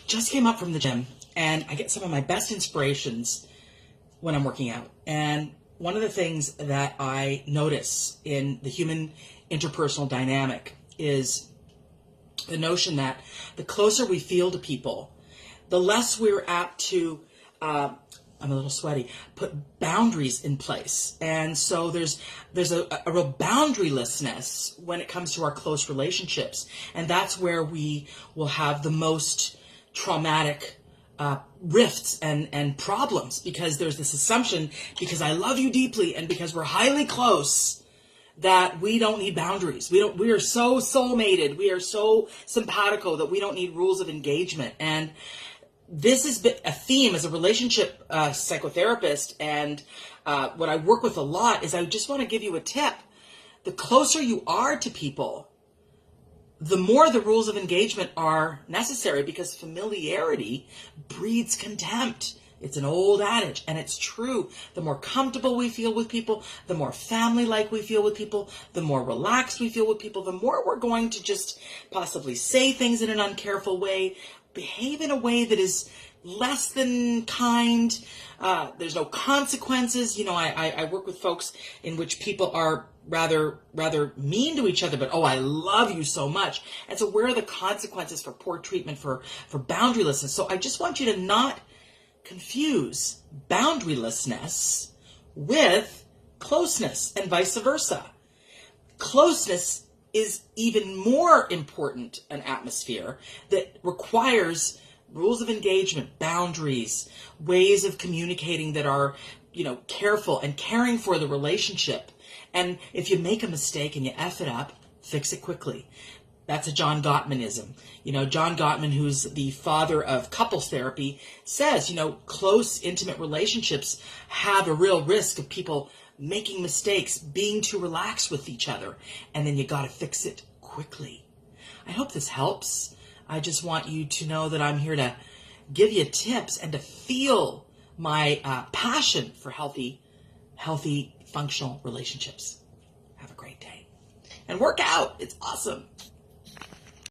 just came up from the gym, and I get some of my best inspirations when I'm working out. And one of the things that I notice in the human interpersonal dynamic is the notion that the closer we feel to people, the less we're apt to, I'm a little sweaty, put boundaries in place. And so there's a real boundarylessness when it comes to our close relationships. And that's where we will have the most traumatic rifts and problems, because there's this assumption, because I love you deeply and because we're highly close, that we don't need boundaries. We are so soulmated. We are so simpatico that we don't need rules of engagement. And this has been a theme as a relationship psychotherapist, and what I work with a lot is I just want to give you a tip. The closer you are to people, the more the rules of engagement are necessary, because familiarity breeds contempt. It's an old adage, and it's true. The more comfortable we feel with people, the more family-like we feel with people, the more relaxed we feel with people, the more we're going to just possibly say things in an uncareful way, behave in a way that is less than kind. There's no consequences. You know, I work with folks in which people are rather mean to each other, but oh, I love you so much. And so where are the consequences for poor treatment, for boundarylessness? So I just want you to not confuse boundarylessness with closeness, and vice versa. Closeness is even more important an atmosphere that requires rules of engagement, boundaries, ways of communicating that are, careful and caring for the relationship. And if you make a mistake and you F it up, fix it quickly. That's a John Gottmanism. John Gottman, who's the father of couples therapy, says, close, intimate relationships have a real risk of people making mistakes, being too relaxed with each other, and then you got to fix it quickly. I hope this helps. I just want you to know that I'm here to give you tips and to feel my passion for healthy, functional relationships. Have a great day. And work out. It's awesome.